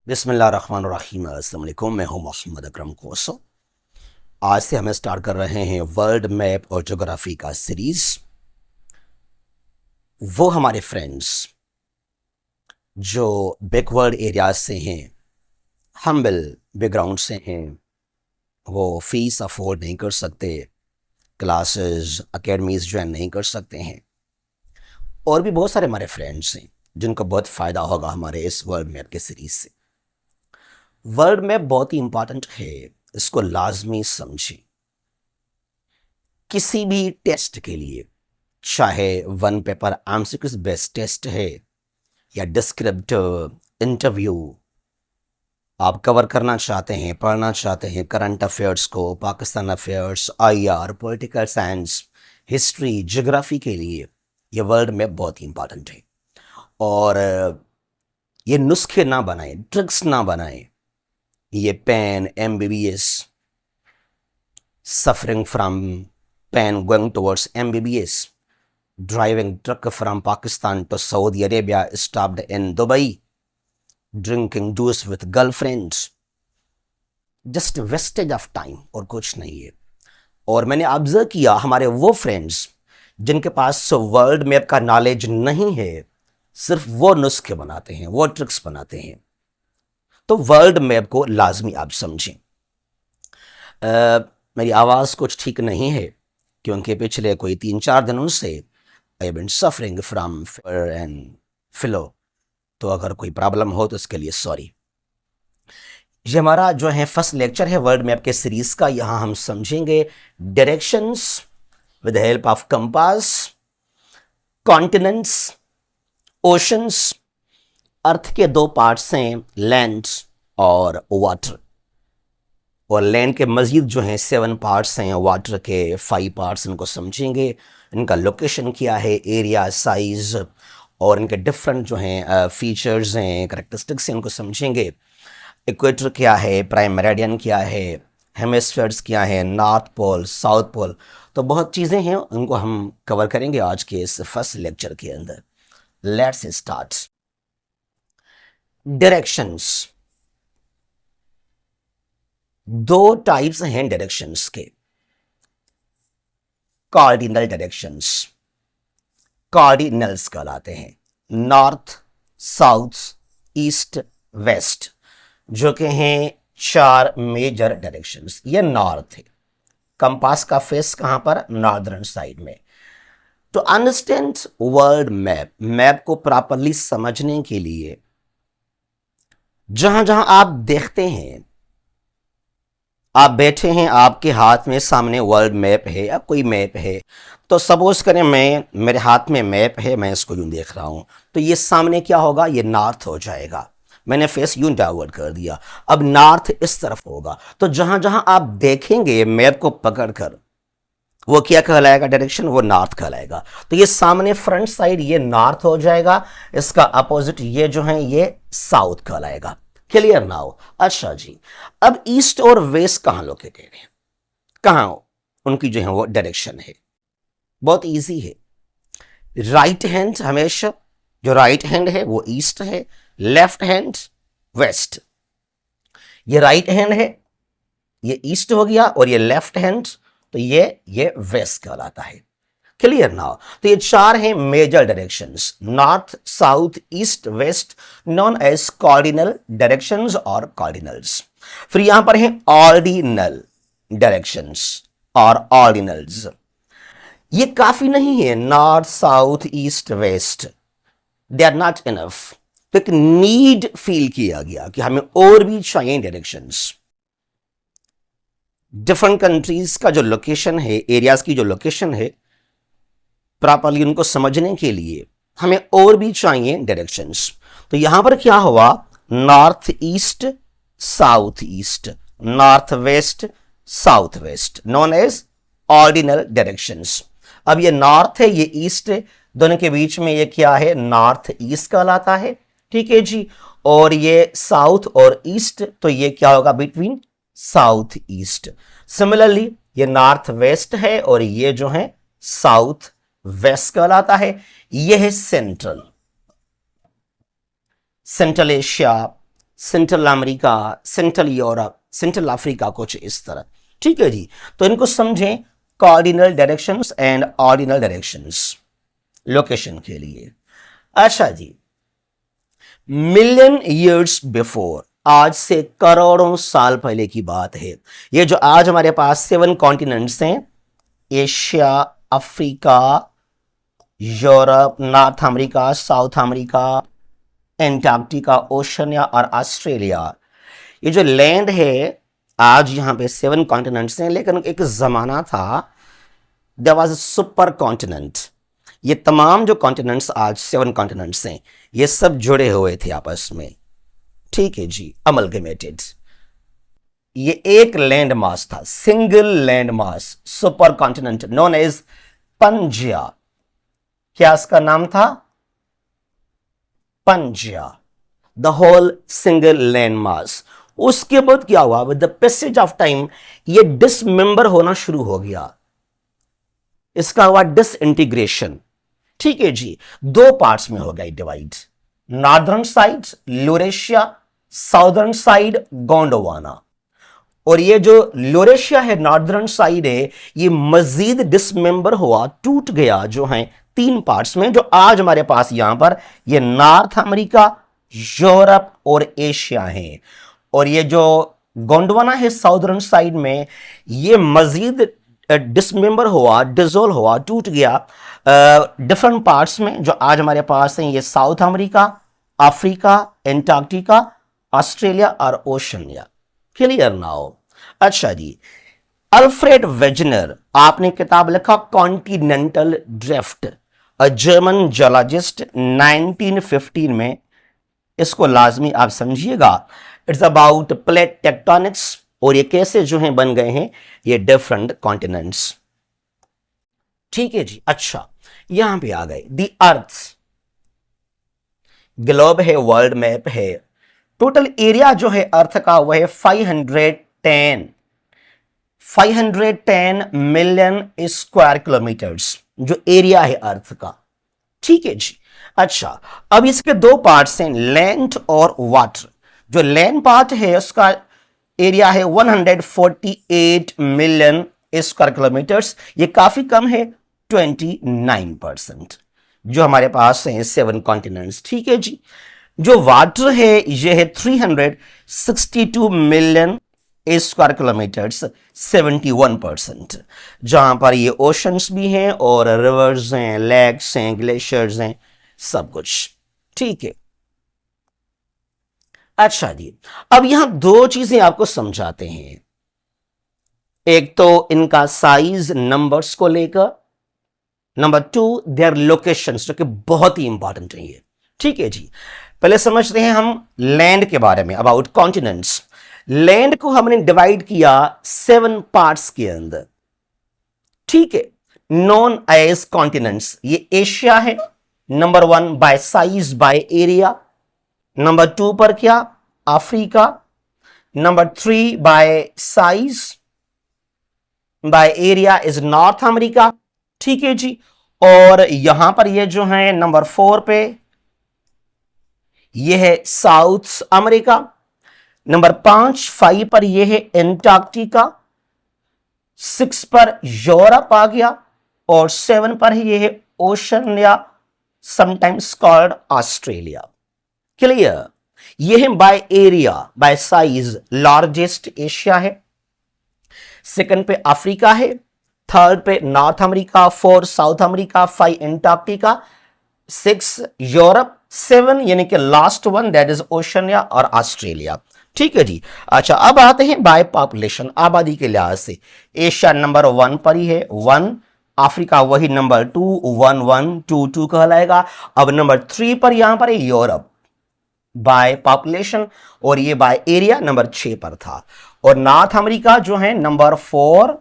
बिस्मिल्लाहिर्रहमानिर्रहीम। अस्सलाम वालेकुम। मैं हूं मोहम्मद अकरम कोसो। आज से हमें स्टार्ट कर रहे हैं वर्ल्ड मैप और ज्योग्राफी का सीरीज। वो हमारे फ्रेंड्स जो बैकवर्ड एरियाज से हैं, हम्बल बैकग्राउंड से हैं, वो फीस अफोर्ड नहीं कर सकते, क्लासेस एकेडमीज ज्वाइन नहीं कर सकते हैं, और भी बहुत सारे हमारे फ्रेंड्स हैं जिनको बहुत फ़ायदा होगा हमारे इस वर्ल्ड मैप के सीरीज से। वर्ल्ड मैप बहुत ही इंपॉर्टेंट है, इसको लाजमी समझें। किसी भी टेस्ट के लिए, चाहे one paper MCQs based test है या डिस्क्रिप्टिव इंटरव्यू, आप कवर करना चाहते हैं, पढ़ना चाहते हैं करंट अफेयर्स को, Pakistan affairs, IR, political science, history, geography के लिए ये वर्ल्ड मैप बहुत ही इंपॉर्टेंट है। और ये नुस्खे ना बनाएं, ट्रिक्स ना बनाएं। ये pain MBBS, suffering from pain going towards MBBS, driving truck from Pakistan to Saudi Arabia, stopped in Dubai, drinking juice with girlfriends, just wastage of time और कुछ नहीं है। और मैंने ऑब्जर्व किया हमारे वो फ्रेंड्स जिनके पास वर्ल्ड मैप का नॉलेज नहीं है, सिर्फ वो नुस्खे बनाते हैं, वो ट्रिक्स बनाते हैं। तो वर्ल्ड मैप को लाजमी आप समझें। मेरी आवाज़ कुछ ठीक नहीं है क्योंकि पिछले कोई 3-4 दिनों से I have been suffering from fever and flu, तो अगर कोई प्रॉब्लम हो तो इसके लिए सॉरी। ये हमारा जो है फर्स्ट लेक्चर है वर्ल्ड मैप के सीरीज का। यहाँ हम समझेंगे directions with the help of compass, continents, oceans. Earth के 2 पार्ट्स हैं, लैंड और वाटर। और लैंड के मजीद जो हैं 7 पार्ट्स हैं, वाटर के 5 पार्ट्स। इनको समझेंगे, इनका लोकेशन क्या है, एरिया, साइज और इनके डिफरेंट जो हैं फीचर्स हैं, करेक्टरिस्टिक्स हैं, इनको समझेंगे। इक्वेटर क्या है, प्राइम मेरिडियन क्या है, हेमिस्फीयर्स क्या है, नॉर्थ पोल, साउथ पोल। तो बहुत चीज़ें हैं, उनको हम कवर करेंगे आज के इस फर्स्ट लेक्चर के अंदर। Let's start. डायरेक्शंस, 2 टाइप्स हैं डायरेक्शंस के। कार्डिनल डायरेक्शंस, कार्डिनल्स कहलाते हैं। नॉर्थ, साउथ, ईस्ट, वेस्ट, जो कि हैं 4 मेजर डायरेक्शंस। ये नॉर्थ है, कंपास का फेस कहां पर, नॉर्दर्न साइड में। तो अंडरस्टैंड वर्ल्ड मैप, मैप को प्रॉपरली समझने के लिए जहां जहां आप देखते हैं, आप बैठे हैं, आपके हाथ में सामने वर्ल्ड मैप है या कोई मैप है, तो सपोज करें मेरे हाथ में मैप है, मैं इसको यूं देख रहा हूं, तो ये सामने क्या होगा, ये नॉर्थ हो जाएगा। मैंने फेस यूं डाइवर्ट कर दिया, अब नॉर्थ इस तरफ होगा। तो जहां जहां आप देखेंगे मैप को पकड़कर, वो क्या कहलाएगा, डायरेक्शन, वो नॉर्थ कहलाएगा। तो ये सामने फ्रंट साइड ये नॉर्थ हो जाएगा, इसका अपोजिट ये जो है ये साउथ कहलाएगा। Clear now? अच्छा जी, अब ईस्ट और वेस्ट कहां लोकेटेड है, कहां उनकी जो है वो डायरेक्शन है? बहुत इजी है। राइट हैंड हमेशा, जो राइट हैंड है वो ईस्ट है, लेफ्ट हैंड वेस्ट। ये राइट हैंड है, ये ईस्ट हो गया, और ये लेफ्ट हैंड, तो ये वेस्ट कहलाता है। Clear now? तो ये 4 हैं major directions, north, south, east, west, known as cardinal directions और कार्डिनल्स। फिर यहां पर हैं ऑर्डिनल डायरेक्शंस और ऑर्डिनल्स। ये काफी नहीं है, north, south, east, west, they are not enough. तो एक नीड फील किया गया कि हमें और भी चाहिए डायरेक्शंस। डिफरेंट कंट्रीज का जो लोकेशन है, एरियाज की जो लोकेशन है, प्रॉपरली उनको समझने के लिए हमें और भी चाहिए डायरेक्शंस। तो यहां पर क्या हुआ, north east, south east, north west, south west, known as ordinal directions. अब ये नॉर्थ है, ये ईस्ट है, दोनों के बीच में ये क्या है, नॉर्थ ईस्ट कहलाता है। ठीक है जी। और ये साउथ और ईस्ट, तो ये क्या होगा, बिटवीन साउथ ईस्ट। सिमिलरली ये नॉर्थ वेस्ट है और ये जो है साउथ वेस्ट कहलाता है। यह है central, central Asia, central America, central Europe, central Africa, कुछ इस तरह। ठीक है जी, तो इनको समझें cardinal directions and ordinal directions location के लिए। अच्छा जी, मिलियन ईयर्स बिफोर, आज से करोड़ों साल पहले की बात है। ये जो आज हमारे पास 7 कॉन्टिनेंट्स हैं, Asia, Africa, Europe, north America, South America, Antarctica, Oceania और ऑस्ट्रेलिया, ये जो लैंड है, आज यहां पे 7 कॉन्टिनेंट्स हैं, लेकिन एक जमाना था there was a super continent. ये तमाम जो कॉन्टिनेंट्स आज 7 कॉन्टिनेंट्स हैं, ये सब जुड़े हुए थे आपस में। ठीक है जी, अमलगमेटेड। ये एक लैंड मास था, single land mass, super continent known as Pangaea. क्या इसका नाम था? Pangaea, the whole single land mass. उसके बाद क्या हुआ, with the passage of time ये डिसमेंबर होना शुरू हो गया, इसका हुआ डिसइंटीग्रेशन। ठीक है जी, 2 पार्ट्स में हो गया divide, northern side Eurasia, southern side Gondwana. और ये जो यूरेशिया है, नॉर्दर्न साइड है, ये मजीद डिसमेंबर हुआ, टूट गया जो है 3 पार्ट्स में, जो आज हमारे पास यहां पर ये नॉर्थ अमेरिका, यूरोप और एशिया है। और ये जो गोंडवाना है साउदर्न साइड में, ये मजीद डिसमेंबर हुआ, डिसोल्व हुआ, टूट गया डिफरेंट पार्ट्स में, जो आज हमारे पास हैं ये south America, Africa, Antarctica, Australia और ओशनिया। Clear now? अच्छा जी, अल्फ्रेड वेजनर, आपने किताब लिखा continental drift, a German geologist, 1915 में। इसको लाजमी आप समझिएगा, इट्स अबाउट प्लेट टेक्टोनिक्स, और ये कैसे जो हैं बन गए हैं ये डिफरेंट कॉन्टिनेंट्स। ठीक है जी, अच्छा यहां पे आ गए, द अर्थ ग्लोब है, वर्ल्ड मैप है। टोटल एरिया जो है अर्थ का वह है 510 मिलियन स्क्वायर किलोमीटर्स, जो एरिया है अर्थ का। ठीक है जी, अच्छा अब इसके 2 पार्ट्स हैं, लैंड और वाटर। जो लैंड पार्ट है उसका एरिया है 148 मिलियन स्क्वायर किलोमीटर्स, ये काफी कम है, 29%, जो हमारे पास है 7 कॉन्टिनेंट्स। ठीक है जी, जो वाटर है ये है 362 मिलियन स्क्वायर किलोमीटर्स, 71%, जहां पर ये ओशंस भी हैं और रिवर्स हैं, लेक्स हैं, ग्लेशियर्स हैं, सब कुछ। ठीक है, अच्छा जी, अब यहां 2 चीजें आपको समझाते हैं, एक तो इनका साइज नंबर्स को लेकर, नंबर 2 देयर लोकेशंस, जो कि बहुत ही इंपॉर्टेंट है ये। ठीक है जी, पहले समझते हैं हम लैंड के बारे में, अबाउट कॉन्टिनेंट्स। लैंड को हमने डिवाइड किया 7 पार्ट्स के अंदर। ठीक है, नॉन एज कॉन्टिनेंट्स। ये एशिया है number 1 bye size, by area. Number 2 पर क्या, Africa. Number 3 bye size, by area is North America. ठीक है जी, और यहां पर ये जो है नंबर 4 पे ये है साउथ अमेरिका। नंबर 5 पर ये है एंटार्क्टिका। 6 पर यूरोप आ गया, और 7 पर ये है Oceania, sometimes called Australia. Clear? ये है by area, bye size largest Asia है, 2nd पे अफ्रीका है, 3rd पे north America, 4 south America, 5 Antarctica, 6 Europe, 7 यानी कि last one that is Oceania और ऑस्ट्रेलिया। ठीक है जी, अच्छा अब आते हैं बाय पॉपुलेशन, आबादी के लिहाज से। एशिया नंबर 1 पर ही है, 1। अफ्रीका वही नंबर 2, 1 1 2 2 कहलाएगा। अब नंबर 3 पर यहां पर है यूरोप बाय पॉपुलेशन, और ये बाय एरिया नंबर 6 पर था। और नॉर्थ अमेरिका जो है नंबर 4।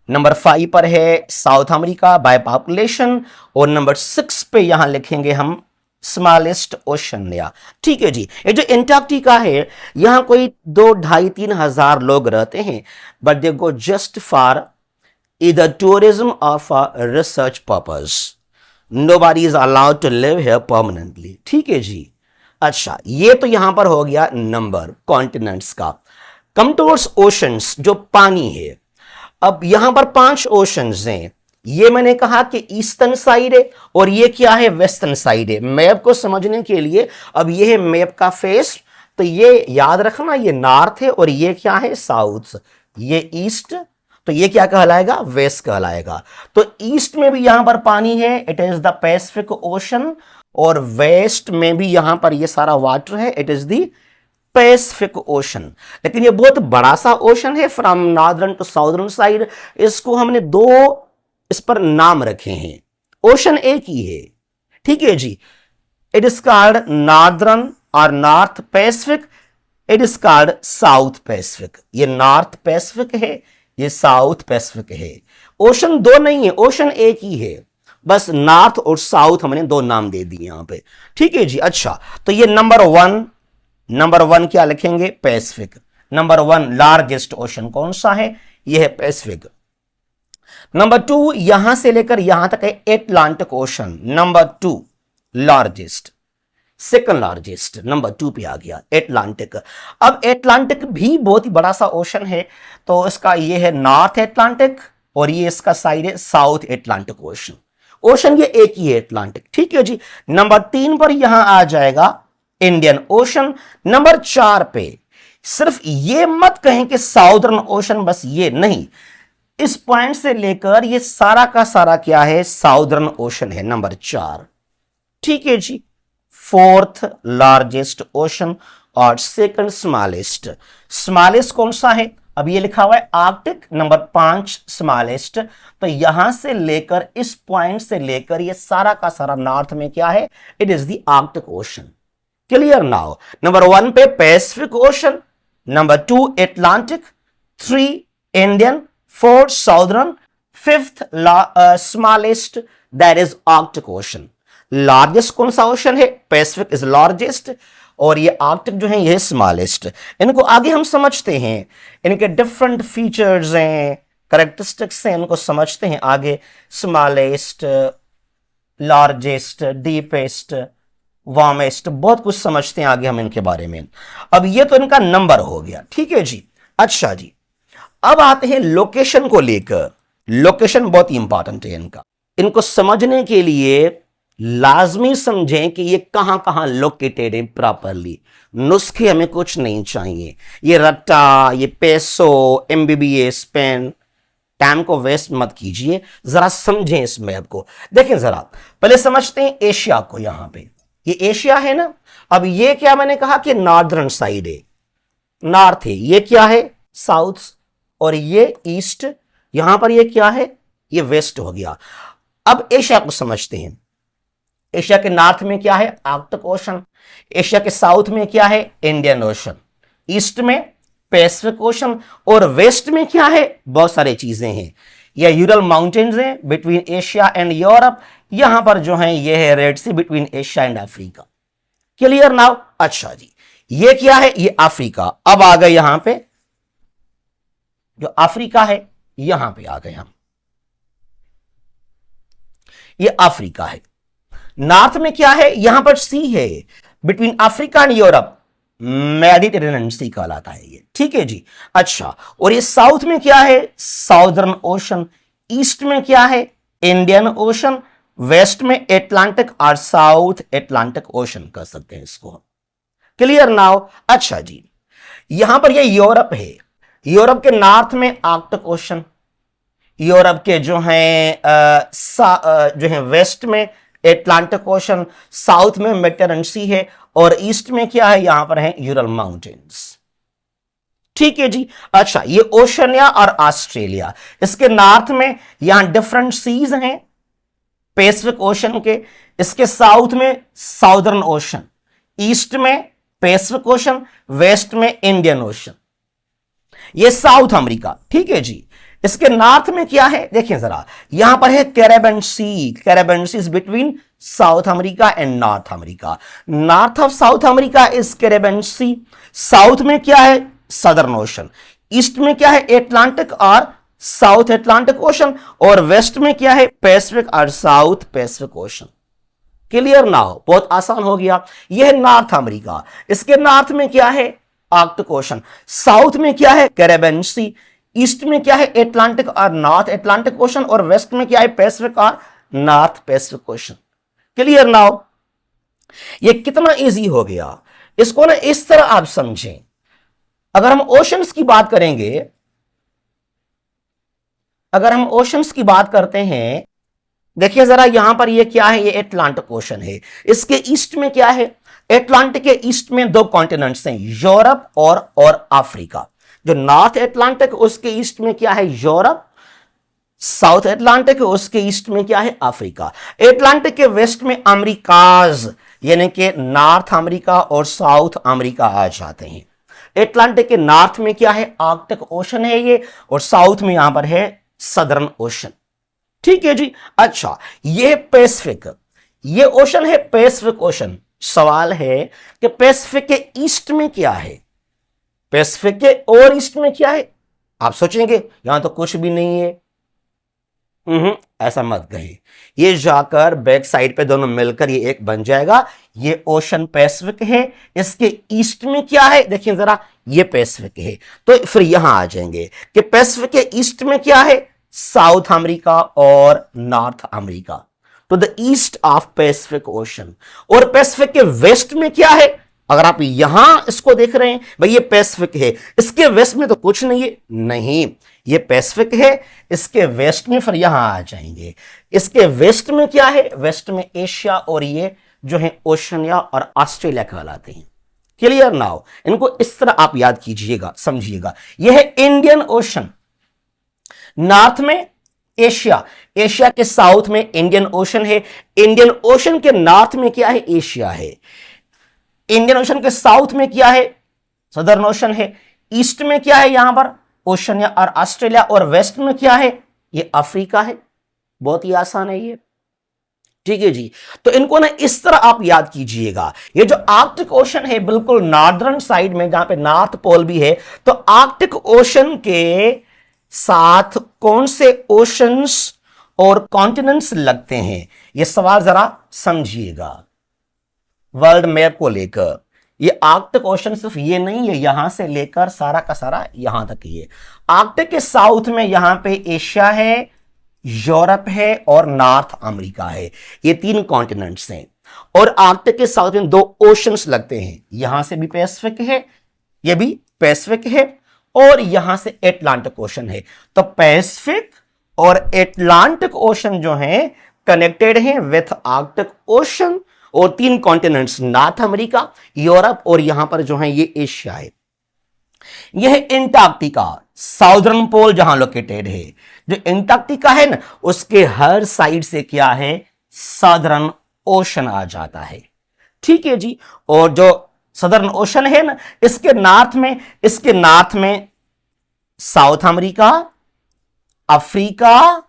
नंबर 5 पर है साउथ अमेरिका बाय पॉपुलेशन, और नंबर 6 पे यहां लिखेंगे हम स्मॉलेस्ट ओशनिया। ठीक है जी, ये जो एंटार्क्टिका है, यहां कोई 2-2,5-3 हजार लोग रहते हैं, but they go just for either tourism or for research purpose. Nobody is allowed to live here permanently. ठीक है जी, अच्छा, ये तो यहां पर हो गया नंबर कॉन्टिनेंट्स का। कम टूवर्ड्स ओशंस, जो पानी है। अब यहां पर 5 ओशंस हैं। ये मैंने कहा कि ईस्टर्न साइड है और ये क्या है, वेस्टर्न साइड है। मैप को समझने के लिए अब ये है मैप का फेस, तो ये याद रखना, ये नॉर्थ है और ये क्या है, साउथ। ये ईस्ट, तो ये क्या कहलाएगा, वेस्ट कहलाएगा। तो ईस्ट में भी यहां पर पानी है, it is the Pacific Ocean, और वेस्ट में भी यहां पर ये सारा वाटर है, it is the Pacific Ocean. लेकिन ये बहुत बड़ा सा ओशन है, from northern to southern side. इसको हमने दो इस पर नाम रखे हैं, ओशन एक ही है, ठीक है जी। इट इज कॉल्ड नॉर्दर्न और north Pacific, it is called south Pacific. ये नॉर्थ पैसिफिक है, ये साउथ पैसिफिक है। ओशन दो नहीं है, ओशन एक ही है, बस नॉर्थ और साउथ हमने दो नाम दे दिए यहां पे, ठीक है जी। अच्छा, तो ये नंबर वन क्या लिखेंगे, पैसिफिक। नंबर 1 लार्जेस्ट ओशन कौन सा है, यह है पैसिफिक। नंबर 2 यहां से लेकर यहां तक है Atlantic ocean, number 2 largest. Second largest number 2 पे आ गया एटलांटिक। अब एटलांटिक भी बहुत ही बड़ा सा ओशन है, तो इसका ये है नॉर्थ एटलांटिक और ये इसका साइड है साउथ एटलांटिक ओशन। ओशन ये एक ही है, एटलांटिक, ठीक है जी। नंबर 3 पर यहां आ जाएगा इंडियन ओशन। नंबर 4 पे सिर्फ ये मत कहें कि साउदर्न ओशन, बस ये नहीं, इस पॉइंट से लेकर ये सारा का सारा क्या है, साउदर्न ओशन है, नंबर 4, ठीक है जी। फोर्थ लार्जेस्ट ओशन और सेकंड स्मॉलेस्ट। स्मॉलेस्ट कौन सा है, अब ये लिखा हुआ है आर्कटिक, नंबर 5 स्मॉलेस्ट। तो यहां से लेकर इस पॉइंट से लेकर ये सारा का सारा नॉर्थ में क्या है, it is the Arctic ocean. Clear now. Number 1 पे Pacific ocean, number 2 Atlantic, 3 Indian, 4 southern, 5th smallest, that is Arctic ocean. Largest कौन सा ओशन है, पैसिफिक इज लार्जेस्ट, और ये आर्कटिक जो है ये स्मॉलेस्ट। इनको आगे हम समझते हैं, इनके डिफरेंट फीचर्स हैं, करेक्टरिस्टिक्स हैं, इनको समझते हैं आगे। स्मॉलेस्ट, लार्जेस्ट, डीपेस्ट, वार्मेस्ट, बहुत कुछ समझते हैं आगे हम इनके बारे में। अब ये तो इनका नंबर हो गया, ठीक है जी। अच्छा जी, अब आते हैं लोकेशन को लेकर। लोकेशन बहुत ही इंपॉर्टेंट है इनका, इनको समझने के लिए लाजमी समझें कि ये कहां कहां लोकेटेड है प्रॉपरली। नुस्खे हमें कुछ नहीं चाहिए, ये रट्टा, ये पैसो, एमबीबीएस पेन, टाइम को वेस्ट मत कीजिए, जरा समझें इस मैप को। देखें जरा, पहले समझते हैं एशिया को। यहां पे ये एशिया है ना, अब ये क्या मैंने कहा कि नॉर्दर्न साइड है, नॉर्थ है, ये क्या है साउथ, और ये ईस्ट, यहां पर ये क्या है, ये वेस्ट हो गया। अब एशिया को समझते हैं। एशिया के नॉर्थ में क्या है, आर्कटिक ओशन। एशिया के साउथ में क्या है, इंडियन ओशन। ईस्ट में पैसिफिक ओशन, और वेस्ट में क्या है, बहुत सारी चीजें हैं। ये यूरल माउंटेन्स हैं बिटवीन एशिया एंड यूरोप। यहां पर जो है ये है Red Sea between Asia and Africa. Clear now. अच्छा जी, ये क्या है, ये अफ्रीका। अब आ गए यहां पे, जो अफ्रीका है यहां पे आ गए हम, ये अफ्रीका है। नॉर्थ में क्या है, यहां पर सी है between Africa and Europe, Mediterranean sea कहलाता है ये, ठीक है जी। अच्छा, और ये साउथ में क्या है, साउदर्न ओशन। ईस्ट में क्या है, इंडियन ओशन। वेस्ट में एटलांटिक और साउथ एटलांटिक ओशन कह सकते हैं इसको। Clear now. अच्छा जी, यहां पर ये यूरोप है। यूरोप के नॉर्थ में आर्कटिक ओशन, यूरोप के जो है वेस्ट में एटलांटिक ओशन, साउथ में मेडिटेरेनियन सी है, और ईस्ट में क्या है, यहां पर है यूरल माउंटेन्स, ठीक है जी। अच्छा, ये ओशनिया और ऑस्ट्रेलिया, इसके नॉर्थ में यहां डिफरेंट सीज हैं पैसिफिक ओशन के। इसके साउथ में साउदर्न ओशन, ईस्ट में पैसिफिक ओशन, वेस्ट में इंडियन ओशन, ये साउथ अमेरिका, ठीक है जी। इसके नॉर्थ में क्या है, देखिए जरा, यहां पर है Caribbean Sea. Caribbean Sea is between South America and North America. North of South America is Caribbean Sea. South में क्या है, सदर्न ओशन। ईस्ट में क्या है, एटलांटिक और साउथ एटलांटिक ओशन, और वेस्ट में क्या है, पैसिफिक और south Pacific ocean. Clear now, बहुत आसान हो गया। यह है नॉर्थ अमेरिका, इसके नॉर्थ में क्या है, आर्कटिक ओशन, साउथ में क्या है, कैरेबियन सी, ईस्ट में क्या है, एटलांटिक और नॉर्थ एटलांटिक ओशन, और वेस्ट में क्या है, पैसिफिक और north Pacific ocean. Clear now, ये कितना इजी हो गया, इसको ना इस तरह आप समझें। अगर हम ओशंस की बात करेंगे, अगर हम ओशंस की बात करते हैं, देखिए जरा यहां पर ये क्या है, ये एटलांटिक ओशन है, इसके ईस्ट में क्या है, एटलांटिक के ईस्ट में दो कॉन्टिनेंट्स हैं, यूरोप और अफ्रीका। जो नॉर्थ एटलांटिक उसके ईस्ट में क्या है, यूरोप, साउथ एटलांटिक उसके ईस्ट में क्या है, अफ्रीका। एटलांटिक के वेस्ट में अमेरिकाज यानी कि नॉर्थ अमेरिका और साउथ अमेरिका आ जाते हैं। एटलांटिक के नॉर्थ में क्या है, आर्कटिक ओशन है ये, और साउथ में यहां पर है सदर्न ओशन। ठीक है जी। अच्छा, ये पैसिफिक, ये ओशन है पैसिफिक ओशन। सवाल है कि पैसिफिक के ईस्ट में क्या है, पैसिफिक के और ईस्ट में क्या है। आप सोचेंगे यहां तो कुछ भी नहीं है, ऐसा मत कहें, ये जाकर बैक साइड पे दोनों मिलकर ये एक बन जाएगा। ये ओशन पैसिफिक है, इसके ईस्ट में क्या है, देखिए जरा, ये पैसिफिक है, तो फिर यहां आ जाएंगे कि पैसिफिक के ईस्ट में क्या है, साउथ अमेरिका और नॉर्थ अमेरिका, तो the east of Pacific Ocean. और पैसिफिक के वेस्ट में क्या है, अगर आप यहां इसको देख रहे हैं, भाई ये पैसिफिक है, इसके वेस्ट में तो कुछ नहीं है, नहीं, ये पैसिफिक है, इसके वेस्ट में फिर यहां आ जाएंगे, इसके वेस्ट में क्या है, वेस्ट में एशिया और ये जो है ओशनिया और ऑस्ट्रेलिया कहलाते हैं। क्लियर नाउ, इनको इस तरह आप याद कीजिएगा, समझिएगा। यह है इंडियन ओशन, नॉर्थ में एशिया, एशिया के साउथ में इंडियन ओशन है, इंडियन ओशन के नॉर्थ में क्या है, एशिया है, इंडियन ओशन के साउथ में क्या है, सदर्न ओशन है, ईस्ट में क्या है, यहां पर ओशनिया और ऑस्ट्रेलिया, और वेस्ट में क्या है, ये अफ्रीका है। बहुत ही आसान है ये, ठीक है जी। तो इनको ना इस तरह आप याद कीजिएगा। ये जो आर्कटिक ओशन है बिल्कुल नॉर्दर्न साइड में, जहां पे नॉर्थ पोल भी है, तो आर्कटिक ओशन के साथ कौन से ओशंस और कॉन्टिनेंट्स लगते हैं, ये सवाल जरा समझिएगा। वर्ल्ड मैप को लेकर ये आर्कटिक ओशन सिर्फ ये नहीं है, यहां से लेकर सारा का सारा यहां तक ही है। आर्कटिक के साउथ में यहां पे एशिया है, यूरोप है और नॉर्थ अमेरिका है, ये तीन कॉन्टिनेंट्स हैं। और आर्कटिक के साउथ में दो ओशंस लगते हैं, यहां से भी पैसिफिक है, ये भी पैसिफिक है, और यहां से एटलांटिक ओशन है। तो पैसिफिक और एटलांटिक ओशन जो है कनेक्टेड है विथ आर्कटिक ओशन, और तीन कॉन्टिनेंट्स, नॉर्थ अमेरिका, यूरोप और यहां पर जो है ये एशिया है। यह है एंटार्क्टिका, साउदर्न पोल जहां लोकेटेड है। जो एंटार्क्टिका है ना, उसके हर साइड से क्या है, सदर्न ओशन आ जाता है। ठीक है जी। और जो सदर्न ओशन है ना, इसके नॉर्थ में साउथ अमेरिका, अफ्रीका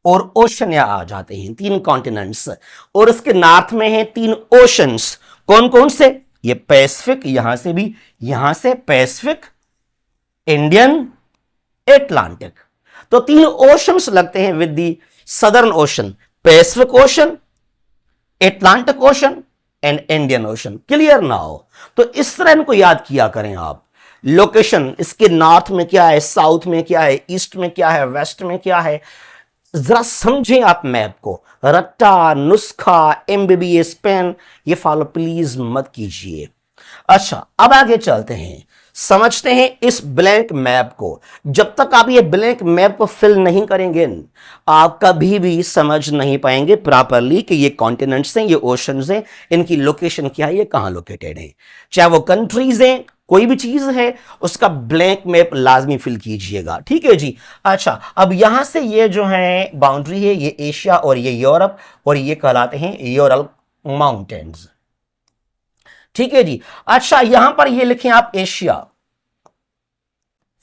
और ओशनिया आ जाते हैं, तीन कॉन्टिनेंट्स। और इसके नॉर्थ में है तीन ओशंस, कौन कौन से, ये पैसिफिक, यहां से भी, यहां से पैसिफिक, इंडियन, एटलांटिक। तो तीन ओशंस लगते हैं with the southern ocean, Pacific ocean, Atlantic ocean and Indian ocean. Clear ना हो तो इस तरह इनको याद किया करें आप। लोकेशन, इसके नॉर्थ में क्या है, साउथ में क्या है, ईस्ट में क्या है, वेस्ट में क्या है, जरा समझें आप मैप को। रट्टा, नुस्खा, एमबीबीएस पेन ये फॉलो प्लीज मत कीजिए। अच्छा, अब आगे चलते हैं, समझते हैं इस ब्लैंक मैप को। जब तक आप ये ब्लैंक मैप को फिल नहीं करेंगे, आप कभी भी समझ नहीं पाएंगे प्रॉपरली कि ये कॉन्टिनेंट्स हैं, ये ओशंस हैं, इनकी लोकेशन क्या है, ये कहां लोकेटेड है। चाहे वो कंट्रीज हैं, कोई भी चीज है, उसका ब्लैंक मैप लाजमी फिल कीजिएगा। ठीक है जी। अच्छा, अब यहां से ये जो है बाउंड्री है, ये एशिया और ये यूरोप, और ये कहलाते हैं यूरल माउंटेन्स। ठीक है जी। अच्छा, यहां पर ये लिखें आप एशिया,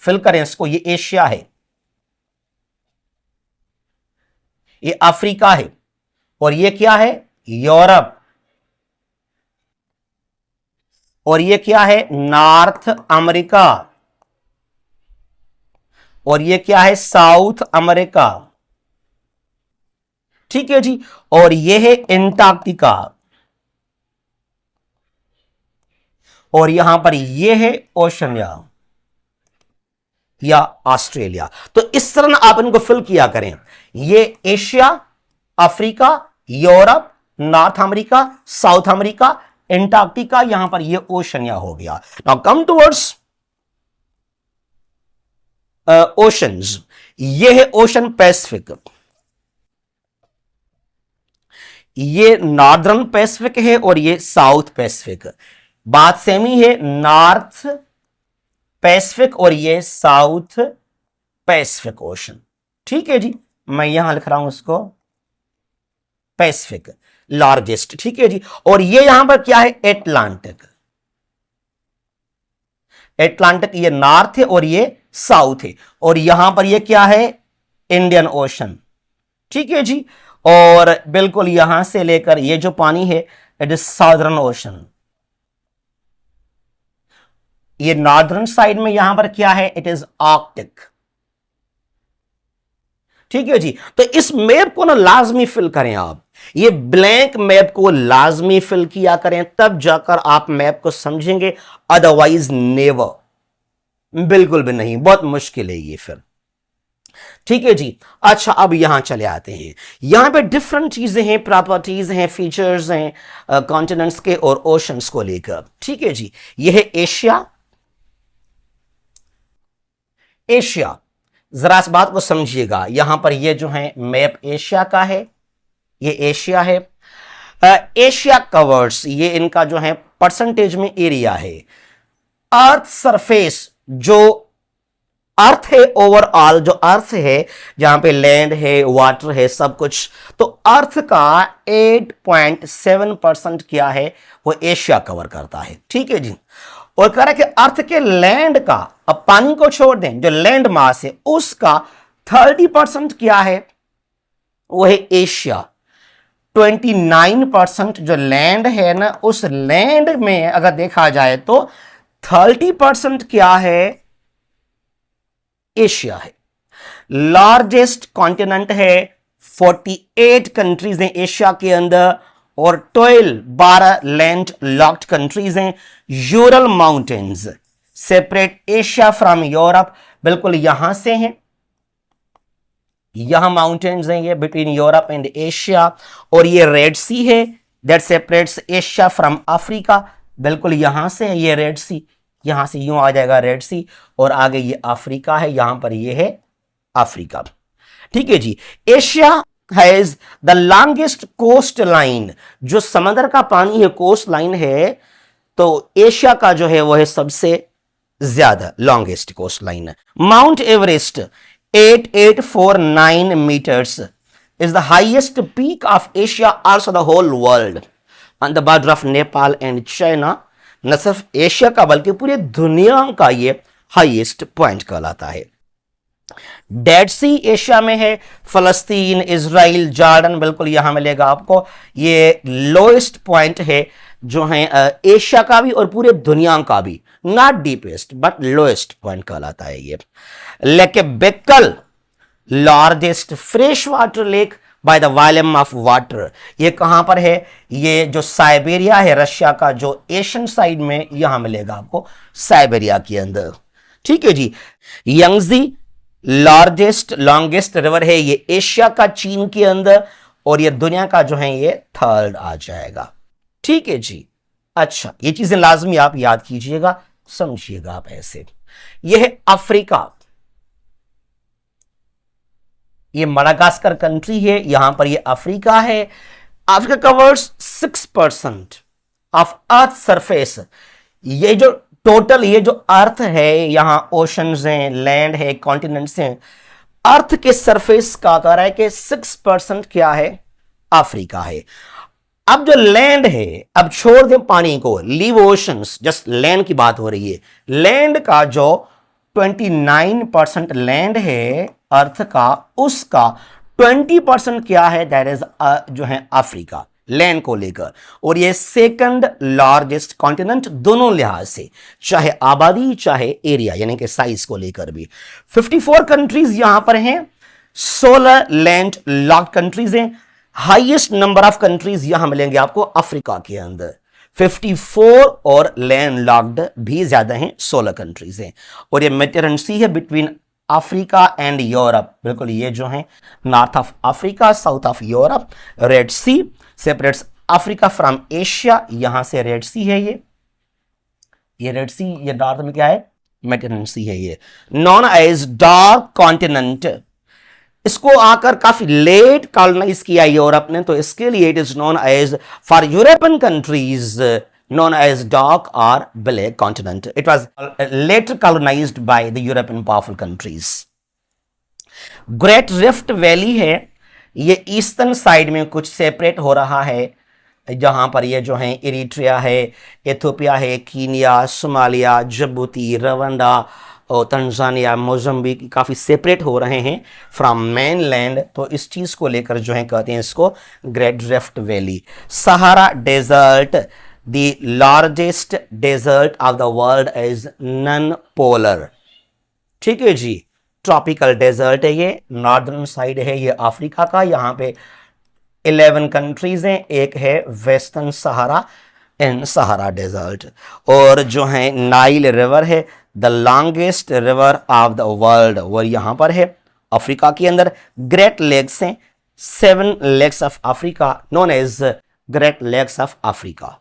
फिल करें इसको, ये एशिया है, ये अफ्रीका है, और ये क्या है, यूरोप, और ये क्या है, नॉर्थ अमेरिका, और ये क्या है, साउथ अमेरिका। ठीक है जी। और ये है एंटार्क्टिका। और यहां पर ये है ओशनिया या ऑस्ट्रेलिया। तो इस तरह आप इनको फिल किया करें। ये Asia, Africa, Europe, north America, South America, Antarctica, यहां पर ये ओशनिया हो गया। Now come towards oceans. ये है ओशन पैसिफिक, ये नॉर्दर्न पैसिफिक है और ये साउथ पैसिफिक। बात सेम ही है, नॉर्थ पैसिफिक और ये साउथ पैसिफिक ओशन। ठीक है जी, मैं यहां लिख रहा हूं इसको पैसिफिक लार्जेस्ट। ठीक है जी, और ये यहां पर क्या है, एटलांटिक। एटलांटिक ये नॉर्थ है और ये साउथ है, और यहां पर ये क्या है, इंडियन ओशन। ठीक है जी, और बिल्कुल यहां से लेकर ये जो पानी है इट इज साउदर्न ओशन। ये नॉर्दर्न साइड में यहां पर क्या है, इट इज आर्कटिक। ठीक है जी, तो इस मैप को ना लाजमी फिल करें आप, ये ब्लैंक मैप को लाजमी फिल किया करें, तब जाकर आप मैप को समझेंगे, अदरवाइज नेवर, बिल्कुल भी नहीं, बहुत मुश्किल है ये फिर। ठीक है जी, अच्छा अब यहां चले आते हैं। यहां पे डिफरेंट चीजें हैं, प्रॉपर्टीज हैं, फीचर्स हैं कॉन्टिनेंट्स के और ओशंस को लेकर। ठीक है जी, ये है एशिया। एशिया, जरा इस बात को समझिएगा, यहां पर ये जो है मैप एशिया का है, ये एशिया है। एशिया कवर्स, ये इनका जो है परसेंटेज में एरिया है। अर्थ सरफेस, जो अर्थ है ओवरऑल, जो अर्थ है जहां पे लैंड है, वाटर है, सब कुछ, तो अर्थ का 8.7% क्या है, वो एशिया कवर करता है। ठीक है जी, और कह रहा है कि अर्थ के लैंड का, अब पानी को छोड़ दें, जो लैंड मास है उसका 30% क्या है, वो है एशिया। 29% जो लैंड है ना, उस लैंड में अगर देखा जाए तो 30% क्या है, एशिया है। लार्जेस्ट कॉन्टिनेंट है, 48 कंट्रीज हैं एशिया के अंदर, और 12 लैंड लॉक्ड कंट्रीज हैं। Ural Mountains separate Asia from Europe, बिल्कुल यहां से हैं, यहां माउंटेन्स हैं ये बिटवीन यूरोप एंड एशिया। और ये रेड सी है that separates Asia from Africa, बिल्कुल यहां से है ये रेड सी, यहां से यूं आ जाएगा रेड सी, और आगे ये अफ्रीका है, यहां पर ये है अफ्रीका। ठीक है जी, Asia has the longest coast line, जो समंदर का पानी है, कोस्ट लाइन है, तो एशिया का जो है वो है सबसे ज्यादा longest coast line. Mount Everest 8849 meters is the highest peak of Asia, also the whole world, on the border of Nepal and China। न सिर्फ एशिया का बल्कि पूरी दुनिया का ये हाईएस्ट पॉइंट कहलाता है। डेड सी एशिया में है, फलस्तीन, इजराइल, जॉर्डन, बिल्कुल यहां मिलेगा आपको। ये लोएस्ट पॉइंट है जो है एशिया का भी और पूरे दुनिया का भी, not deepest but lowest point कहलाता है ये। लेक बेकल, largest fresh water lake by the volume of water, ये कहां पर है, ये जो साइबेरिया है रशिया का, जो एशियन साइड में, यहां मिलेगा आपको साइबेरिया के अंदर। ठीक है जी, यंगजी लार्जेस्ट लॉन्गेस्ट रिवर है, ये एशिया का चीन के अंदर, और ये दुनिया का जो है ये थर्ड आ जाएगा। ठीक है जी, अच्छा ये चीजें लाजमी आप याद कीजिएगा, समझिएगा आप ऐसे। ये है अफ्रीका, ये मडागास्कर कंट्री है, यहां पर ये अफ्रीका है। Africa covers 6% of earth surface, ये जो टोटल ये जो अर्थ है, यहां ओशंस हैं, लैंड है, कॉन्टिनेंट्स हैं, अर्थ के सरफेस का कह रहा है कि 6% क्या है, अफ्रीका है। अब जो लैंड है, अब छोड़ दें पानी को, लीव ओशंस, जस्ट लैंड की बात हो रही है। लैंड का जो 29% लैंड है अर्थ का, उसका 20% क्या है, दैट इज जो है अफ्रीका, लैंड को लेकर। और ये सेकंड लार्जेस्ट कॉन्टिनेंट दोनों लिहाज से, चाहे आबादी चाहे एरिया यानी कि साइज को लेकर भी। 54 कंट्रीज यहां पर हैं, 16 लैंड लॉक्ड कंट्रीज हैं। हाईएस्ट नंबर ऑफ कंट्रीज यहां मिलेंगे आपको अफ्रीका के अंदर, 54 और लैंड लॉक्ड भी ज्यादा हैं, 16 कंट्रीज हैं। और ये मेडिटेरेनियन सी है बिटवीन अफ्रीका एंड यूरोप, बिल्कुल ये जो है north of Africa, south of Europe. Red Sea separates Africa from Asia, यहां से रेड सी है ये रेड सी, ये नॉर्थ में क्या है, मेडिटेरेनियन सी है ये। नॉन एज डार्क कॉन्टिनेंट, इसको आकर काफी लेट कॉलोनाइज किया यूरोप ने, तो इसके लिए it is known as for European countries known as dark or black continent. It was later colonized by the European powerful countries. Great Rift valley है, ये ईस्टर्न साइड में कुछ सेपरेट हो रहा है, जहां पर ये जो है इरिट्रिया है, एथियोपिया है, कीनिया, सोमालिया, जिबूती, रवांडा और तंजानिया, मोजम्बिक काफ़ी सेपरेट हो रहे हैं फ्रॉम मेनलैंड। तो इस चीज़ को लेकर जो है कहते हैं इसको Great Rift Valley. Sahara desert, the largest desert of the world is non polar, ठीक है जी, ट्रॉपिकल डेजर्ट है ये, नॉर्दर्न साइड है ये अफ्रीका का, यहाँ पे 11 कंट्रीज हैं, एक है Western Sahara and Sahara desert. और जो है नाइल रिवर है, the longest river of the world, वो यहां पर है अफ्रीका के अंदर। ग्रेट लेक्स हैं, 7 lakes of Africa known as great lakes of Africa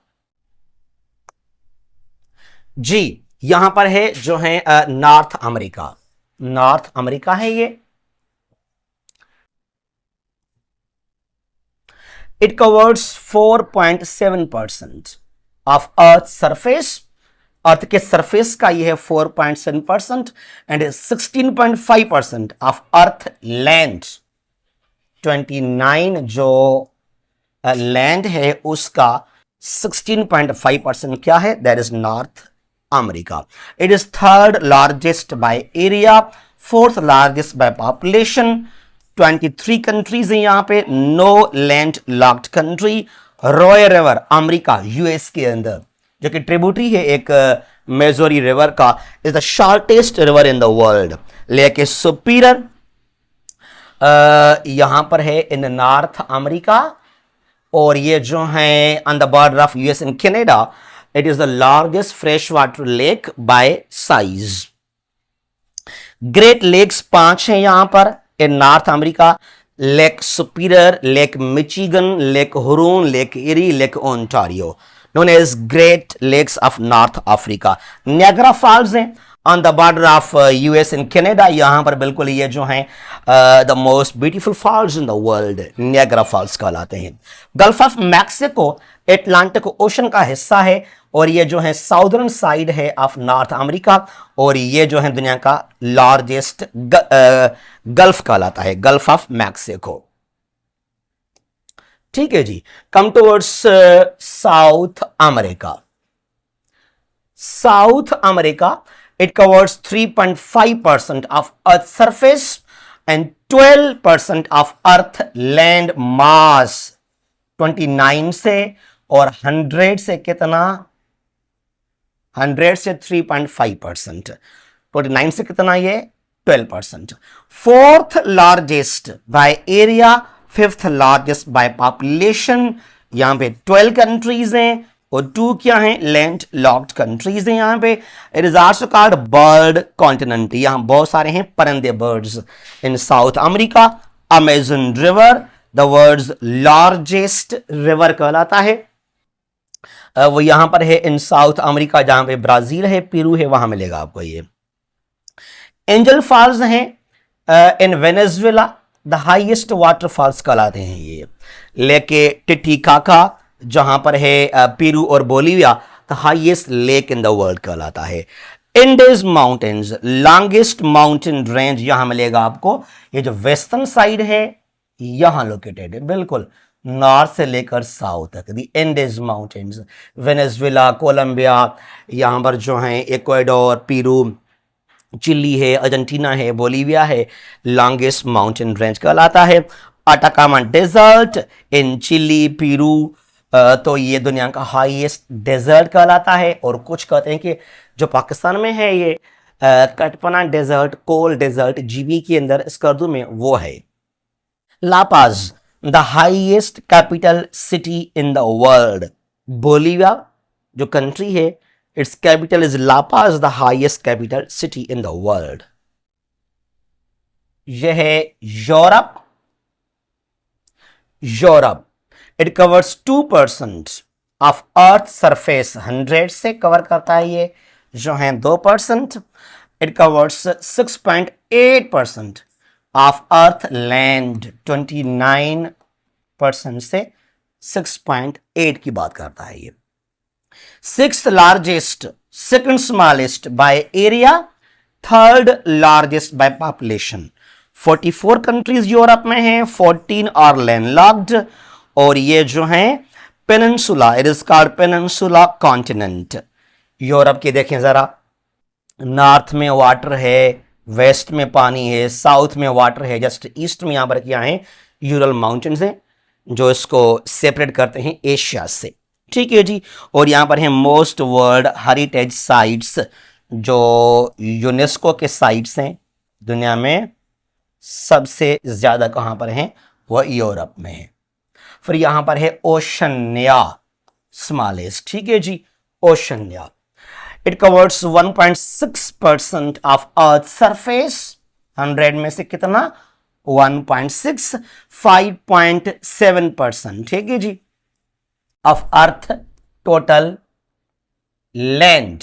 जी। यहां पर है जो है नॉर्थ अमेरिका, नॉर्थ अमेरिका है ये। It covers 4.7% of earth surface, earth के सरफेस का यह है 4.7% एंड 16.5% ऑफ अर्थ लैंड। 29 जो लैंड है उसका 16.5% क्या है, that is North America. It is third largest by area, fourth largest by population. 23 countries हैं यहां पे, no land locked country. Roe river America US के अंदर, जो कि ट्रिब्यूटरी है एक मेजोरी रिवर का, is the shortest river in the world. Lake Superior यहां पर है इन नॉर्थ अमेरिका, और ये जो है on the border of US and Canada. It is the largest fresh water lake by size. Great lakes 5 हैं यहां पर in North America, lake Superior, lake Michigan, lake Huron, lake Erie, lake Ontario, known as Great Lakes of North Africa. Niagara Falls हैं on the border of US and Canada, यहाँ पर बिल्कुल ये जो हैं the most beautiful falls in the world, Niagara Falls कहलाते हैं। Gulf of Mexico Atlantic ocean का हिस्सा है, और ये जो है साउदर्न साइड है ऑफ नॉर्थ अमेरिका, और ये जो है दुनिया का लार्जेस्ट गल्फ कहलाता है, गल्फ ऑफ मैक्सिको, ठीक है जी। Come towards South America. South America it covers 3.5% of earth surface and 12% of earth land mass. 29 से और 100 से कितना, 100 से 3.5%, 29 से कितना ये 12%। Fourth largest by area, fifth largest by population. यहां पे 12 कंट्रीज हैं और 2 क्या हैं, लैंड लॉक्ड कंट्रीज हैं यहां पे। It is also called bird continent, यहां बहुत सारे हैं परिंदे, birds in South America. Amazon river the world's largest river कहलाता है, वो यहां पर है इन साउथ अमेरिका, जहां पे ब्राजील है, पेरू है, वहां मिलेगा आपको ये। एंजल फॉल्स हैं इन वेनेजुएला, द हाईएस्ट वाटरफॉल्स कहलाते हैं ये। लेके टिटिकाका जहां पर है पेरू और Bolivia, the highest lake in the world कहलाता है। इंडेज माउंटेन्स लॉन्गेस्ट माउंटेन रेंज यहां मिलेगा आपको, ये जो वेस्टर्न साइड है यहां लोकेटेड है, बिल्कुल नॉर्थ से लेकर साउथ तक। The Andes mountains, Venezuela, Colombia, यहां पर जो है इक्वाडोर, पेरू, चिली है, अर्जेंटीना है, बोलिविया है, लॉन्गेस्ट माउंटेन रेंज कहलाता है। Atacama desert in Chile, Peru, तो ये दुनिया का हाईएस्ट डेजर्ट कहलाता है। और कुछ कहते हैं कि जो पाकिस्तान में है ये कटपना डेजर्ट, कोल डेजर्ट, जीबी के अंदर स्कर्दू में वो है। La Paz the highest capital city in the world, Bolivia जो कंट्री है, it's capital is La Paz, the highest capital city in the world. यह है Europe. Europe it covers 2% of earth surface, 100 से कवर करता है ये जो है 2%। It covers 6.8% of earth land, 29% से 6.8 की बात करता है ये। Sixth largest, second smallest by area, third largest by population. 44 countries Europe में हैं, 14 आर लैंडलॉक्ड, और ये जो है peninsula, it is called peninsula continent. Europe के देखें जरा, नॉर्थ में वाटर है, वेस्ट में पानी है, साउथ में वाटर है, जस्ट ईस्ट में यहां पर क्या है, यूरल माउंटेन्स है जो इसको सेपरेट करते हैं एशिया से। ठीक है जी। और यहां पर है मोस्ट वर्ल्ड हेरिटेज साइट्स, जो यूनेस्को के साइट्स हैं दुनिया में, सबसे ज्यादा कहां पर हैं, वह यूरोप में है। फिर यहां पर है ओशनिया स्मॉलेस्ट। ठीक है जी, Oceania it covers 1.6% of earth surface, 100 में से कितना, 1.6, 5.7%। ठीक है जी, of earth total land.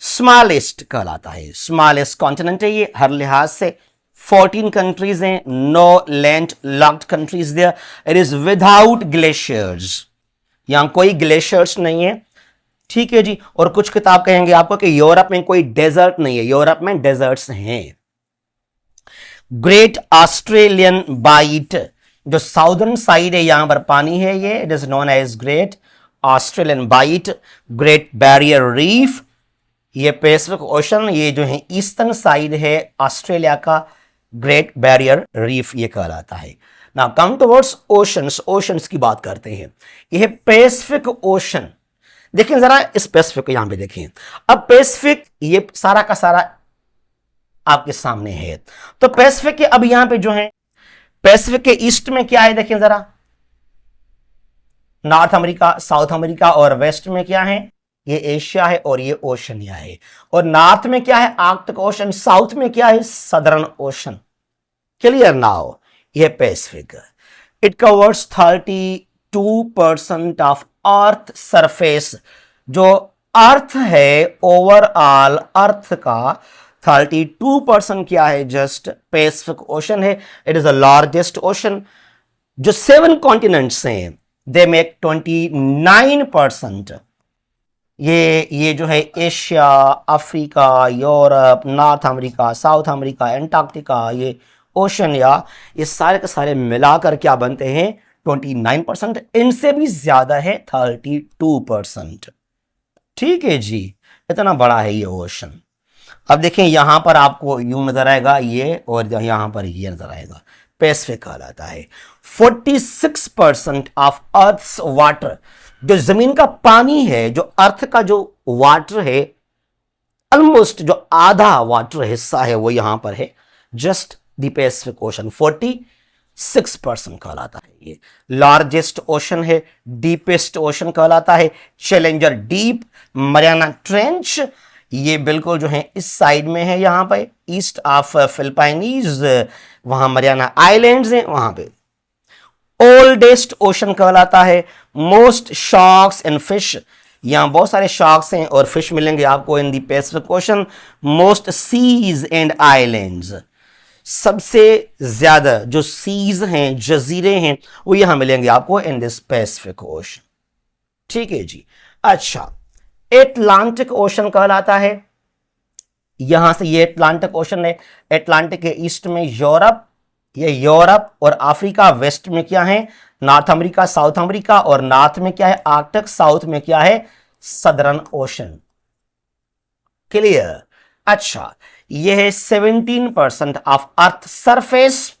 Smallest कहलाता है, स्मॉलेस्ट कॉन्टिनेंट है ये हर लिहाज से। 14 कंट्रीज हैं, no land locked countries there. It is without glaciers, यहां कोई ग्लेशियर्स नहीं है। ठीक है जी। और कुछ किताब कहेंगे आपको कि यूरोप में कोई डेजर्ट नहीं है, यूरोप में डेजर्ट्स हैं। ग्रेट ऑस्ट्रेलियन बाइट, जो साउदर्न साइड है यहां पर पानी है ये, it is known as Great Australian Bight. Great Barrier Reef, ये पैसिफिक ओशन, ये जो है ईस्टर्न साइड है ऑस्ट्रेलिया का, ग्रेट बैरियर रीफ ये कहलाता है। Now come towards oceans, oceans की बात करते हैं। यह पैसिफिक ओशन, देखिए जरा इस पैसिफिक को यहां पे देखिए। अब पैसिफिक ये सारा का सारा आपके सामने है। तो पैसिफिक के अब यहां पे जो है, पैसिफिक के ईस्ट में क्या है, देखिए जरा, नॉर्थ अमेरिका, साउथ अमेरिका, और वेस्ट में क्या है, ये एशिया है और ये ओशनिया है। और नॉर्थ में क्या है, आर्कटिक ओशन, साउथ में क्या है, सदर्न ओशन। क्लियर नाउ, ये Pacific. It covers 32% of earth surface, जो अर्थ है ओवरऑल अर्थ का 32% क्या है, जस्ट पैसिफिक ओशन है। It is the largest ocean. जो 7 कॉन्टिनेंट्स हैं, दे मेक 29%। ये जो है Asia, Africa, Europe, north America, South America, Antarctica, ये ओशनिया, ये सारे के सारे मिलाकर क्या बनते हैं, 29%। इनसे भी ज्यादा है 32%। ठीक है जी, इतना बड़ा है ये ओशन। अब देखें यहां पर आपको यूं नजर आएगा ये, और यहां पर ये नजर आएगा, पैसिफिक कहलाता है। 46% ऑफ अर्थ्स वाटर, जो जमीन का पानी है, जो अर्थ का जो वाटर है, ऑलमोस्ट जो आधा वाटर हिस्सा है वो यहां पर है, जस्ट द पैसिफिक ओशन। 46% कहलाता है ये। लार्जेस्ट ओशन है, डीपेस्ट ओशन कहलाता है, चैलेंजर डीप, मरियाना ट्रेंच, ये बिल्कुल जो है इस साइड में है, यहां पे ईस्ट ऑफ फिलिपाइनीज, वहां मरियाना आइलैंड्स हैं वहां पे। ओल्डेस्ट ओशन कहलाता है। मोस्ट शार्क्स एंड फिश, यहां बहुत सारे शार्क्स हैं और फिश मिलेंगे आपको in the Pacific ocean. Most seas and islands, सबसे ज्यादा जो सीज हैं, जजीरे हैं, वो यहां मिलेंगे आपको इन दिस पैसिफिक ओशन। ठीक है जी। अच्छा, एटलांटिक ओशन कहलाता है, यहां से ये एटलांटिक ओशन है। एटलांटिक के ईस्ट में यूरोप, ये यूरोप और अफ्रीका, वेस्ट में क्या है, नॉर्थ अमेरिका, साउथ अमेरिका, और नॉर्थ में क्या है, आर्कटिक, साउथ में क्या है, सदर्न ओशन। क्लियर। अच्छा, यह है 17% of earth surface,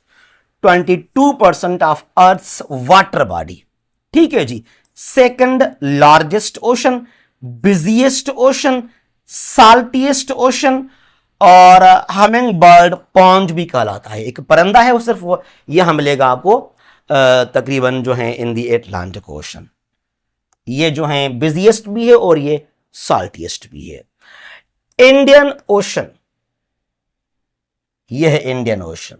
22% of earth water body. ठीक है जी। Second largest ocean, busiest ocean, saltiest ocean, और हमिंग बर्ड पॉन्ज भी कहलाता है। एक परिंदा है वो, सिर्फ वो यह मिलेगा आपको तकरीबन जो है इन दी एटलांटिक ओशन। ये जो है बिजिएस्ट भी है और ये साल्टिएस्ट भी है। इंडियन ओशन, ये है इंडियन ओशन,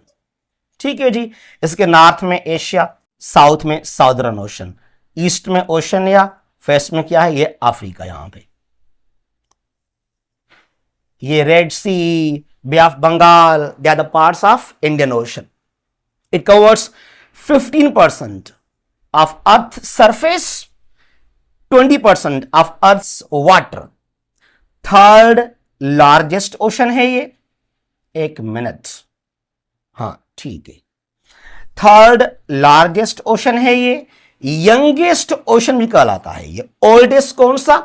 ठीक है जी। इसके नॉर्थ में एशिया, साउथ में साउदर्न ओशन, ईस्ट में ओशनिया, वेस्ट में क्या है, ये अफ्रीका। यहां पे ये Red Sea, Bay of Bengal, they are the parts of Indian Ocean. It covers 15% of earth surface, 20% of earth water. Third largest ocean है ये। एक मिनट, हाँ ठीक है, थर्ड लार्जेस्ट ओशन है ये। यंगेस्ट ओशन भी कहलाता है ये। ओल्डेस्ट कौन सा,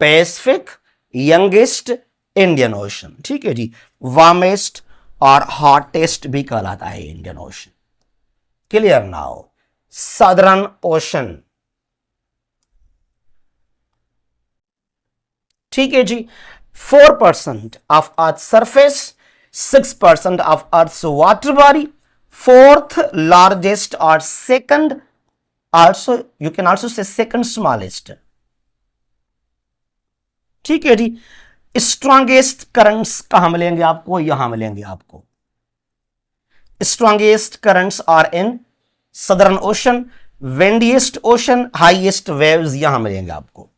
पैसिफिक। यंगेस्ट इंडियन ओशन, ठीक है जी। वार्मेस्ट और हॉटेस्ट भी कहलाता है Indian ocean. Clear now. Southern ocean, ठीक है जी। 4% of earth surface, 6% of earth water body, fourth largest और second, also you can also say second smallest, ठीक है जी। स्ट्रांगेस्ट करंट्स कहां मिलेंगे आपको, यहां मिलेंगे आपको। Strongest currents are in southern ocean, windiest ocean, highest waves यहां मिलेंगे आपको।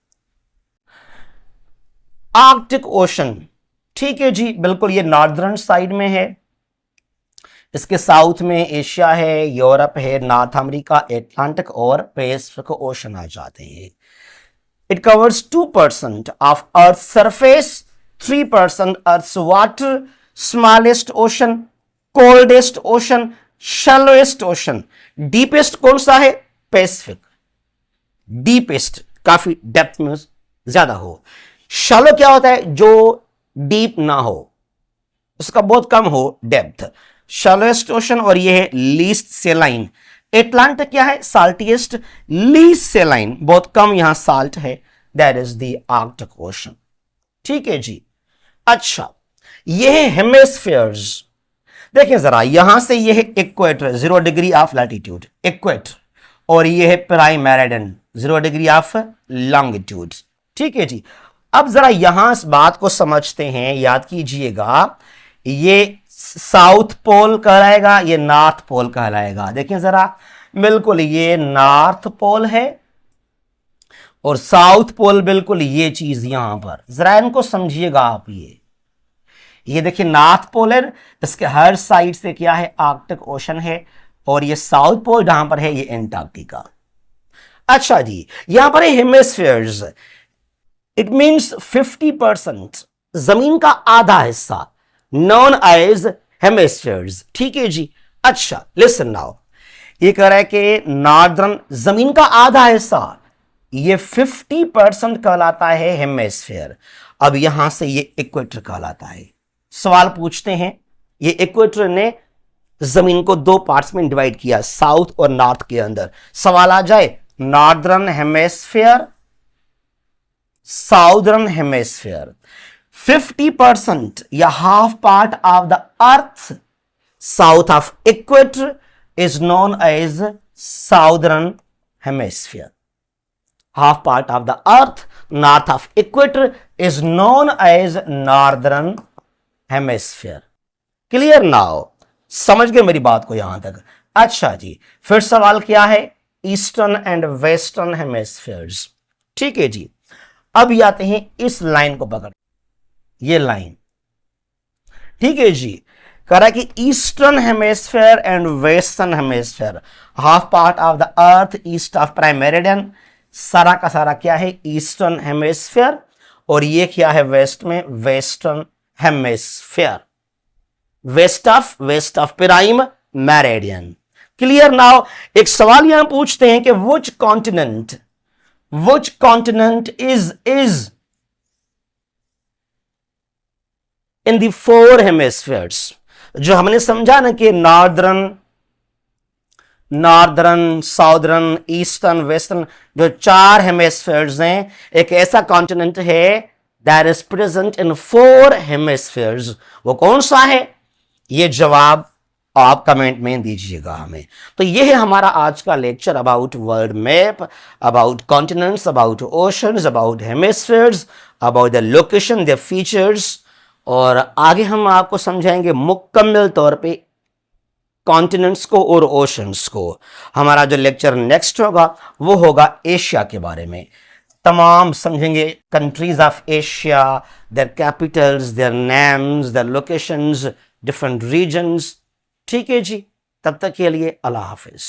आर्कटिक ओशन, ठीक है जी, बिल्कुल ये नॉर्दर्न साइड में है। इसके साउथ में एशिया है, यूरोप है, नॉर्थ अमेरिका, एटलांटिक और पैसिफिक ओशन आ जाते हैं। It covers 2% of earth surface, 3% earth water, smallest ocean, coldest ocean, shallowest ocean. Deepest कौन सा है, पैसिफिक। डीपेस्ट काफी डेप्थ में ज्यादा हो। शैलो क्या होता है, जो डीप ना हो, उसका बहुत कम हो डेप्थ, शैलोएस्ट ओशन। और ये है लीस्ट सेलाइन। एटलांटिक क्या है, साल्टिएस्ट। लीस्ट सेलाइन, बहुत कम यहां साल्ट है, that is the Arctic ocean, ठीक है जी। अच्छा, ये है हेमिस्फीयर्स। देखिए जरा, यहां से ये है equator, 0 degree of latitude, equator. और ये है prime meridian, 0 degree of longitude, ठीक है जी। अब जरा यहां इस बात को समझते हैं, याद कीजिएगा, ये साउथ पोल कहलाएगा, ये नॉर्थ पोल कहलाएगा। देखिए जरा, बिल्कुल ये नॉर्थ पोल है और साउथ पोल बिल्कुल ये चीज यहां पर। जरा इनको समझिएगा आप। ये देखिए नॉर्थ पोल है, इसके हर साइड से क्या है, आर्कटिक ओशन है। और ये साउथ पोल जहां पर है, ये एंटार्क्टिका। अच्छा जी, यहां पर है हेमिस्फीयर्स। इट मींस 50% जमीन का आधा हिस्सा, नॉन एज हेमिस्फीयर्स, ठीक है जी। अच्छा लिसन नाउ, ये कह रहा है कि नॉर्दर्न जमीन का आधा हिस्सा, ये 50% कहलाता है हेमिस्फीयर। अब यहां से ये इक्वेटर कहलाता है। सवाल पूछते हैं, ये इक्वेटर ने जमीन को 2 पार्ट्स में डिवाइड किया, साउथ और नॉर्थ के अंदर। सवाल आ जाए, नॉर्दर्न हेमिस्फीयर, साउदर्न हेमिस्फीयर। 50% या half part of the earth south of equator is known as southern hemisphere. Half part of the earth north of equator is known as northern hemisphere. Clear now, समझ गए मेरी बात को यहां तक। अच्छा जी, फिर सवाल क्या है, ईस्टर्न एंड वेस्टर्न हेमिस्फीयर्स, ठीक है जी। अब आते हैं इस लाइन को पकड़, ये लाइन, ठीक है जी। कह रहा है कि eastern hemisphere and western hemisphere, half part of the earth east of prime meridian. सारा का सारा क्या है, ईस्टर्न हेमिस्फीयर। और ये क्या है वेस्ट में, western hemisphere, west of prime meridian. Clear now, एक सवाल यहां पूछते हैं कि which continent is in the 4 hemispheres. जो हमने समझा ना कि नॉर्दर्न, साउदर्न, ईस्टर्न, वेस्टर्न, जो 4 हेमिस्फीयर्स हैं, एक ऐसा कॉन्टिनेंट है that is present in 4 hemispheres. वो कौन सा है, ये जवाब आप कमेंट में दीजिएगा हमें। तो ये है हमारा आज का lecture about world map, about continents, about oceans, about hemispheres, about the location, the features. और आगे हम आपको समझाएंगे मुकम्मल तौर पे कॉन्टिनेंट्स को और ओशंस को। हमारा जो लेक्चर नेक्स्ट होगा वो होगा एशिया के बारे में। तमाम समझेंगे countries of Asia, their capitals, their names, their locations, different regions. ठीक है जी, तब तक के लिए अल्लाह हाफिज।